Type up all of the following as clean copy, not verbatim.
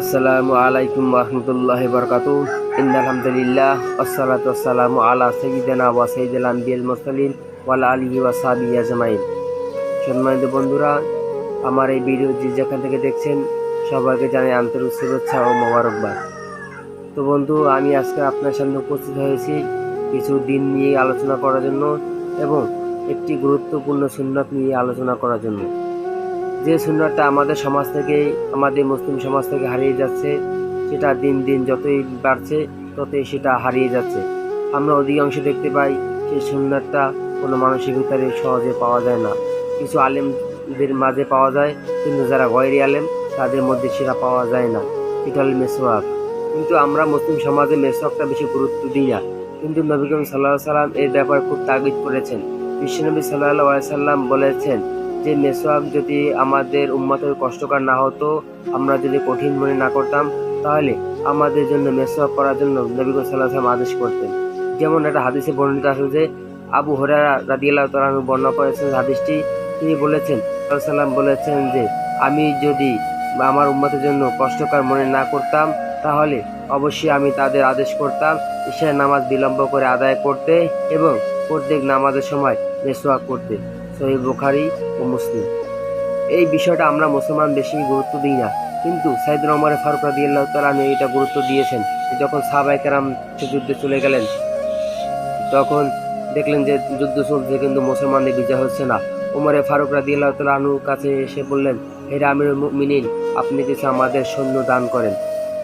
আসসালামু আলাইকুম ওয়া বারাকাতুহু। ইন্নাল হামদুলিল্লাহ ওয়াসসালাতু ওয়াসসালামু আলা সাইয়্যিদিনা ওয়া সাইয়্যিদিল আনবিয়াল মুরসালিন ওয়া আলা আলিহি ওয়া সাহবিহি আজমাইন। সম্মানিত বন্ধুরা, আমার এই ভিডিও যে যেখান থেকে দেখছেন সবাইকে জানাই আন্তরিক শুভেচ্ছা ও মোবারকবাদ। তো বন্ধু, আমি আজকে আপনার সামনে উপস্থিত হয়েছি কিছু দিন নিয়ে আলোচনা করার জন্য এবং একটি গুরুত্বপূর্ণ সুন্নাত নিয়ে আলোচনা করার জন্য। যে সুন্নাতটা আমাদের সমাজ থেকে, আমাদের মুসলিম সমাজ থেকে হারিয়ে যাচ্ছে, সেটা দিন দিন যতই বাড়ছে ততই সেটা হারিয়ে যাচ্ছে। আমরা অধিকাংশ দেখতে পাই সেই সুন্নাতটা কোনো মানুষের ভিতরে সহজে পাওয়া যায় না। কিছু আলেমদের মাঝে পাওয়া যায়, কিন্তু যারা গয়রি আলেম তাদের মধ্যে সেটা পাওয়া যায় না। সেটা হল মেসওয়াক। কিন্তু আমরা মুসলিম সমাজে মেসওয়াকটা বেশি গুরুত্ব দিই না, কিন্তু নবী করিম সাল্লাল্লাহু আলাইহি সাল্লাম এর ব্যাপারে খুব তাগিদ করেছেন। বিশ্বনবী সাল্লাল্লাহু আলাইহি সাল্লাম বলেছেন যে মেসওয়াক যদি আমাদের উম্মতের কষ্টকর না হতো, আমরা যদি কঠিন মনে না করতাম, তাহলে আমাদের জন্য মেসওয়াক করার জন্য নবী করিম সাল্লাল্লাহু আলাইহি সাল্লাম আদেশ করতেন। যেমন একটা হাদিসে বর্ণিত আছে যে আবু হুরায়রা রাদিয়াল্লাহু তাআলা আনহু বর্ণনা করেছেন হাদিসটি। তিনি বলেছেন, সাল্লাল্লাহু আলাইহি সাল্লাম বলেছেন যে আমি যদি আমার উম্মতের জন্য কষ্টকর মনে না করতাম, তাহলে অবশ্যই আমি তাদের আদেশ করতাম ঈশার নামাজ বিলম্ব করে আদায় করতে এবং প্রত্যেক নামাজের সময় মেসওয়াক করতে। সহিহ বুখারী ও মুসলিম। এই বিষয়টা আমরা মুসলমান বেশি গুরুত্ব দিই না, কিন্তু সাইয়েদনা ওমর ফারুক রাদিয়াল্লাহু তাআলা আনহু এটা গুরুত্ব দিয়েছেন। যখন সাহাবায়ে কেরাম যুদ্ধে চলে গেলেন, তখন দেখলেন যে যুদ্ধ চলছে কিন্তু মুসলমানদের বিজয় হচ্ছে না। ওমর ফারুক রাদিয়াল্লাহু তাআলা আনহুর কাছে এসে বললেন, হে আমিরুল মুমিনিন, আপনি কিছু আমাদের সৈন্য দান করেন,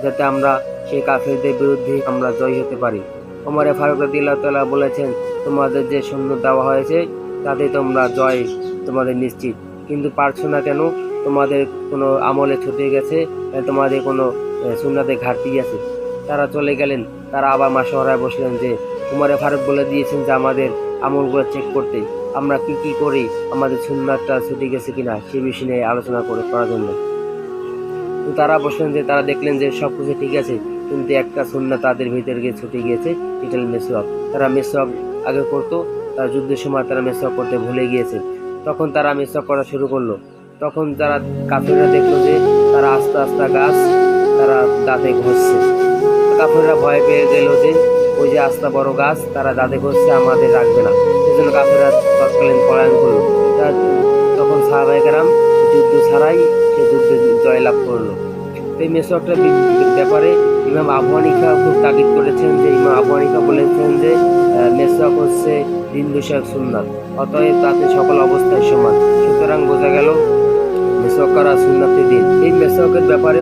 যাতে আমরা সেই কাফেরদের বিরুদ্ধে আমরা জয় হতে পারি। ওমর ফারুক রাদিয়াল্লাহু তাআলা বলেছেন, তোমাদের যে সৈন্য দেওয়া হয়েছে তাতে তোমরা জয় তোমাদের নিশ্চিত, কিন্তু পারছো না কেন? তোমাদের কোনো আমলে ছুটে গেছে, তোমাদের কোনো সুন্নাতে ঘাটতি আছে। তারা চলে গেলেন। তারা আবার মাশওয়ারায় বসলেন যে ওমর ফারুক বলে দিয়েছেন যে আমাদের আমলগুলো চেক করতে, আমরা কি করি, আমাদের সুন্নাতটা ছুটে গেছে কিনা সে বিষয় নিয়ে আলোচনা করার জন্য। তো তারা বসলেন যে তারা দেখলেন যে সব কিছু ঠিক আছে, কিন্তু একটা সুন্নাত তাদের ভিতরে গিয়ে ছুটে গিয়েছে, এটা হল মেসওয়াক। তারা মেসওয়াক আগে করতো, তারা যুদ্ধের সময় তারা মেসওয়াক করতে ভুলে গিয়েছে। তখন তারা মেসওয়াক করা শুরু করলো। তখন যারা কাফেররা দেখলো যে তারা আস্তে আস্তে গাছ তারা দাঁতে ঘষছে। কাফেররা ভয় পেয়ে গেল যে ওই যে আস্তা বড় গাছ তারা দাঁতে ঘষছে, আমাদের রাখবে না। সেজন্য কাফেররা তৎকালীন পলায়ন করলো। তখন সাহাবায়ে কেরাম যুদ্ধ ছাড়াই সে যুদ্ধে জয়লাভ করলো। এই মেসওয়াকটার ব্যাপারে ইমাম আবু হানিফা খুব তাগিদ করেছেন। যে ইমাম আবু হানিফা বলেছেন যে মেসওয়াক হচ্ছে দিন বিষয়ক সুন্নাত, অতএব তাতে সকল অবস্থায় সমান। সুতরাং বোঝা গেল মেসওয়াক করা সুন্নাতের দিন। এই মেসওয়াকের ব্যাপারে